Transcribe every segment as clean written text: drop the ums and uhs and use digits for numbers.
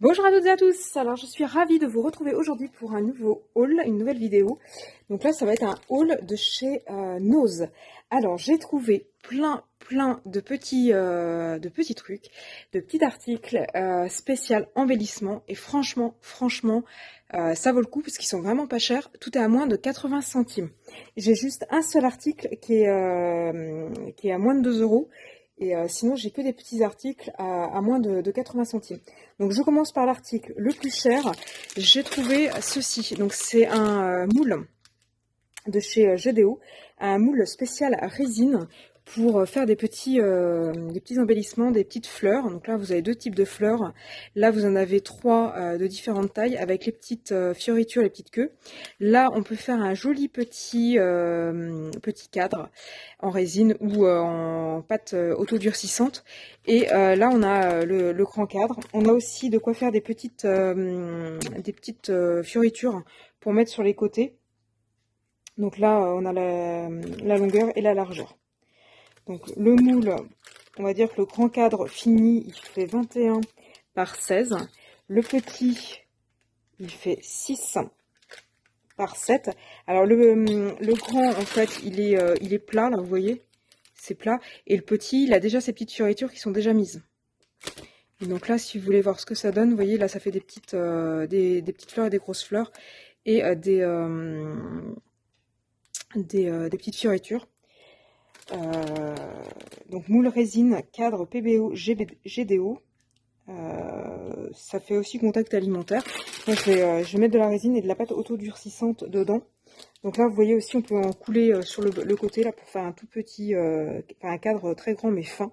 Bonjour à toutes et à tous, alors je suis ravie de vous retrouver aujourd'hui pour un nouveau haul, une nouvelle vidéo. Donc là ça va être un haul de chez Nose. Alors j'ai trouvé plein de petits trucs, de petits articles spécial embellissement et franchement ça vaut le coup parce qu'ils sont vraiment pas chers, tout est à moins de 80 centimes. J'ai juste un seul article qui est à moins de 2 euros. Et sinon, j'ai que des petits articles à moins de 80 centimes. Donc, je commence par l'article le plus cher. J'ai trouvé ceci. Donc, c'est un moule de chez GDO, un moule spécial résine pour faire des petits embellissements, des petites fleurs. Donc là, vous avez deux types de fleurs. Là, vous en avez trois de différentes tailles avec les petites fioritures, les petites queues. Là, on peut faire un joli petit cadre en résine ou en pâte autodurcissante. Et là, on a le grand cadre. On a aussi de quoi faire des petites fioritures pour mettre sur les côtés. Donc là, on a la longueur et la largeur. Donc le moule, on va dire que le grand cadre fini, il fait 21 par 16. Le petit, il fait 6 par 7. Alors le grand, en fait, il est plat, là, vous voyez, c'est plat. Et le petit, il a déjà ses petites fioritures qui sont déjà mises. Et donc là, si vous voulez voir ce que ça donne, vous voyez, là, ça fait des petites fleurs et des grosses fleurs. Et des petites fioritures. Donc moule résine, cadre PBO, GDO. Ça fait aussi contact alimentaire. Donc je vais mettre de la résine et de la pâte autodurcissante dedans. Donc là vous voyez aussi on peut en couler sur le côté là pour faire un tout petit, un cadre très grand mais fin.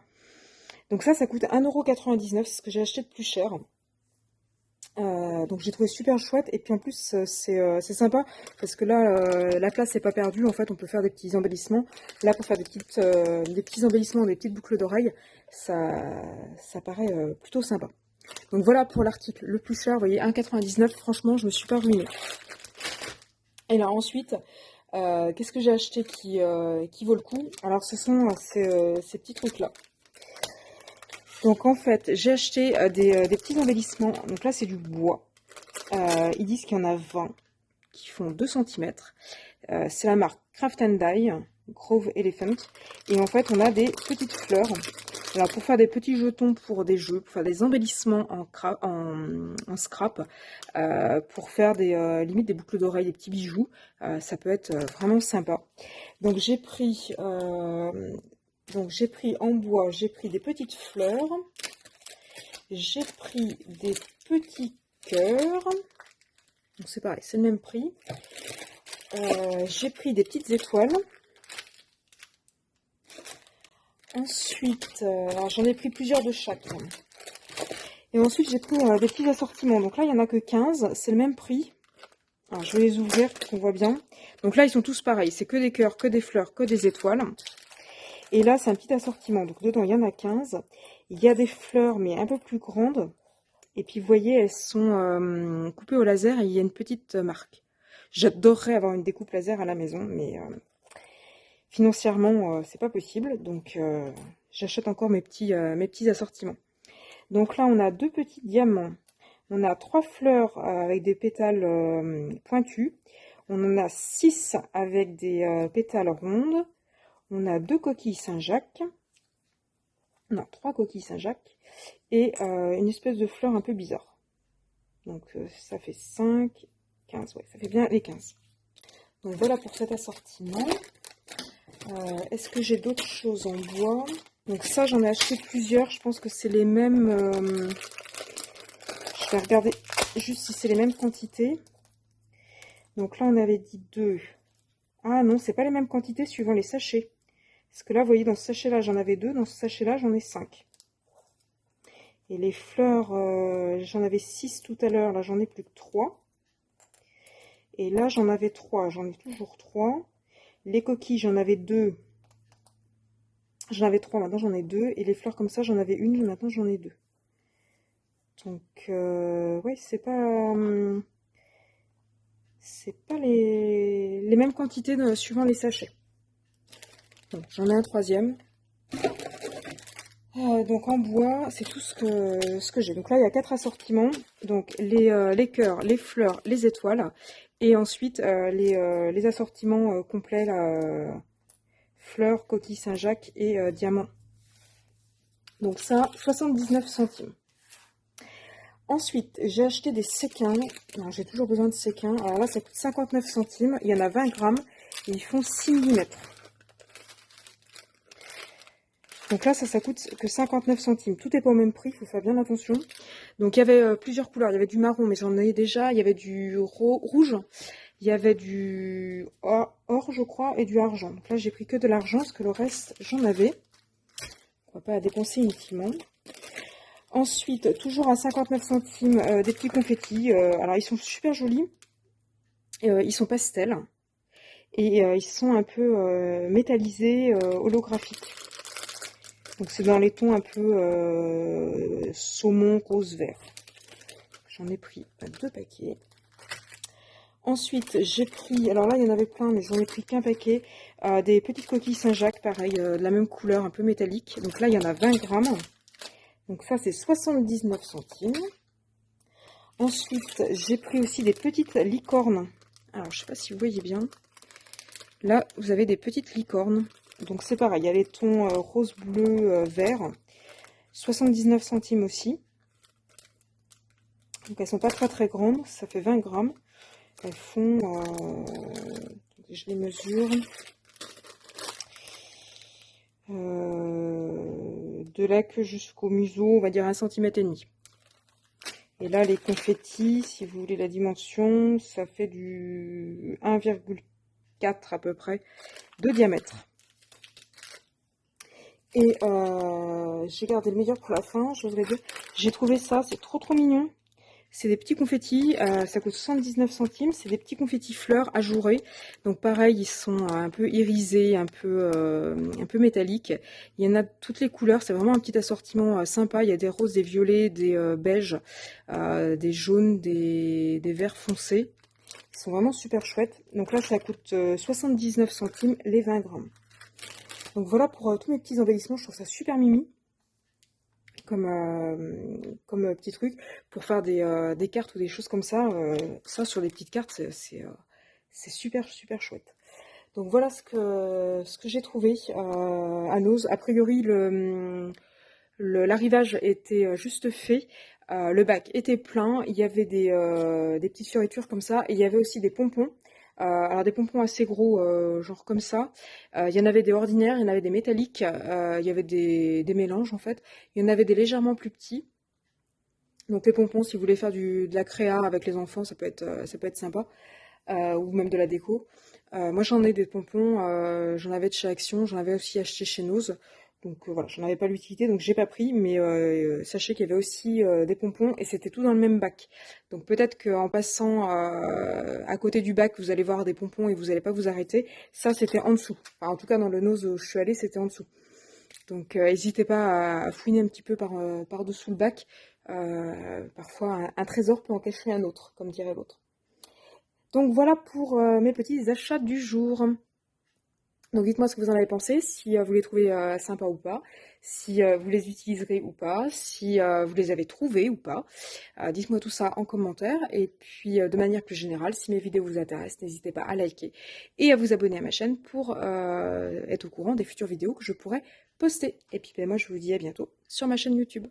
Donc ça coûte 1,99 €, c'est ce que j'ai acheté de plus cher. Donc j'ai trouvé super chouette et puis en plus c'est sympa parce que là la place n'est pas perdue, en fait on peut faire des petits embellissements. Là pour faire des petits embellissements, des petites boucles d'oreilles, ça paraît plutôt sympa. Donc voilà pour l'article le plus cher, vous voyez 1,99 €, franchement je me suis pas ruinée. Et là ensuite qu'est-ce que j'ai acheté qui vaut le coup? Alors ce sont ces petits trucs là. Donc en fait, j'ai acheté des petits embellissements. Donc là, c'est du bois. Ils disent qu'il y en a 20 qui font 2 cm. C'est la marque Craft and Dye, Grove Elephant. Et en fait, on a des petites fleurs. Alors pour faire des petits jetons pour des jeux, pour faire des embellissements en scrap, pour faire limite des boucles d'oreilles, des petits bijoux, ça peut être vraiment sympa. Donc j'ai pris en bois, j'ai pris des petites fleurs, j'ai pris des petits cœurs, donc c'est pareil, c'est le même prix. J'ai pris des petites étoiles. Ensuite, alors j'en ai pris plusieurs de chaque. Et ensuite j'ai pris des petits assortiments. Donc là il n'y en a que 15, c'est le même prix. Alors je vais les ouvrir pour qu'on voit bien. Donc là ils sont tous pareils, c'est que des cœurs, que des fleurs, que des étoiles. Et là, c'est un petit assortiment. Donc, dedans, il y en a 15. Il y a des fleurs, mais un peu plus grandes. Et puis, vous voyez, elles sont coupées au laser et il y a une petite marque. J'adorerais avoir une découpe laser à la maison, mais financièrement, c'est pas possible. Donc, j'achète encore mes petits assortiments. Donc là, on a deux petits diamants. On a 3 fleurs avec des pétales pointus. On en a 6 avec des pétales rondes. On a 2 coquilles Saint-Jacques. Non, 3 coquilles Saint-Jacques. Et une espèce de fleur un peu bizarre. Donc ça fait 5, 15. Ouais, ça fait bien les 15. Donc voilà pour cet assortiment. Est-ce que j'ai d'autres choses en bois? Donc ça, j'en ai acheté plusieurs. Je pense que c'est les mêmes... je vais regarder juste si c'est les mêmes quantités. Donc là, on avait dit 2. Ah non, c'est pas les mêmes quantités suivant les sachets. Parce que là, vous voyez, dans ce sachet-là, j'en avais 2. Dans ce sachet-là, j'en ai 5. Et les fleurs, j'en avais 6 tout à l'heure. Là, j'en ai plus que 3. Et là, j'en avais 3. J'en ai toujours 3. Les coquilles, j'en avais 2. J'en avais 3. Maintenant, j'en ai 2. Et les fleurs comme ça, j'en avais une. Maintenant, j'en ai 2. Donc, ouais, c'est pas les mêmes quantités suivant les sachets. J'en ai un troisième. Donc en bois, c'est tout ce que j'ai. Donc là, il y a 4 assortiments. Donc les cœurs, les fleurs, les étoiles. Et ensuite, les assortiments complets, là, fleurs, coquilles Saint-Jacques et diamants. Donc ça, 79 centimes. Ensuite, j'ai acheté des séquins. J'ai toujours besoin de séquins. Alors là, ça coûte 59 centimes. Il y en a 20 grammes. Et ils font 6 mm. Donc là, ça coûte que 59 centimes. Tout n'est pas au même prix, il faut faire bien attention. Donc il y avait plusieurs couleurs. Il y avait du marron, mais j'en ai déjà. Il y avait du rouge. Il y avait du or, je crois, et du argent. Donc là, j'ai pris que de l'argent, parce que le reste, j'en avais. On va pas dépenser inutilement. Ensuite, toujours à 59 centimes, des petits confettis. Alors, ils sont super jolis. Ils sont pastels. Et ils sont un peu métallisés, holographiques. Donc c'est dans les tons un peu saumon, rose, vert. J'en ai pris 2 paquets. Ensuite, j'ai pris, alors là il y en avait plein, mais j'en ai pris qu'un paquet, des petites coquilles Saint-Jacques, pareil, de la même couleur, un peu métallique. Donc là il y en a 20 grammes. Donc ça c'est 79 centimes. Ensuite, j'ai pris aussi des petites licornes. Alors je sais pas si vous voyez bien. Là, vous avez des petites licornes. Donc c'est pareil, il y a les tons rose, bleu, vert. 79 centimes aussi. Donc elles sont pas très grandes, ça fait 20 grammes. Elles font, je les mesure, de la queue jusqu'au museau, on va dire 1,5 cm. Et là les confettis, si vous voulez la dimension, ça fait du 1,4 à peu près de diamètre. Et j'ai gardé le meilleur pour la fin, j'oserais dire. J'ai trouvé ça, c'est trop mignon. C'est des petits confettis, ça coûte 79 centimes. C'est des petits confettis fleurs ajourés. Donc pareil, ils sont un peu irisés, un peu métalliques. Il y en a toutes les couleurs, c'est vraiment un petit assortiment sympa. Il y a des roses, des violets, des beiges, des jaunes, des verts foncés. Ils sont vraiment super chouettes. Donc là, ça coûte 79 centimes les 20 grammes. Donc voilà pour tous mes petits embellissements, je trouve ça super mimi comme petit truc pour faire des cartes ou des choses comme ça. Ça sur des petites cartes, c'est super chouette. Donc voilà ce que j'ai trouvé à Noz. A priori, l'arrivage était juste fait. Le bac était plein. Il y avait des petites fioritures comme ça. Et il y avait aussi des pompons. Alors des pompons assez gros, genre comme ça. Il y en avait des ordinaires, il y en avait des métalliques. Il y avait des mélanges en fait. Il y en avait des légèrement plus petits. Donc les pompons, si vous voulez faire de la créa avec les enfants, ça peut être sympa. Ou même de la déco. Moi j'en ai des pompons, j'en avais de chez Action, j'en avais aussi acheté chez Noz. Donc voilà, j'en avais pas l'utilité, donc j'ai pas pris, mais sachez qu'il y avait aussi des pompons et c'était tout dans le même bac. Donc peut-être qu'en passant à côté du bac, vous allez voir des pompons et vous allez pas vous arrêter. Ça c'était en dessous. Enfin, en tout cas dans le Noz où je suis allée, c'était en dessous. Donc n'hésitez pas à fouiner un petit peu par dessous le bac. Parfois un trésor peut en cacher un autre, comme dirait l'autre. Donc voilà pour mes petits achats du jour. Donc dites-moi ce que vous en avez pensé, si vous les trouvez sympas ou pas, si vous les utiliserez ou pas, si vous les avez trouvés ou pas. Dites-moi tout ça en commentaire. Et puis de manière plus générale, si mes vidéos vous intéressent, n'hésitez pas à liker et à vous abonner à ma chaîne pour être au courant des futures vidéos que je pourrai poster. Et puis ben, moi je vous dis à bientôt sur ma chaîne YouTube.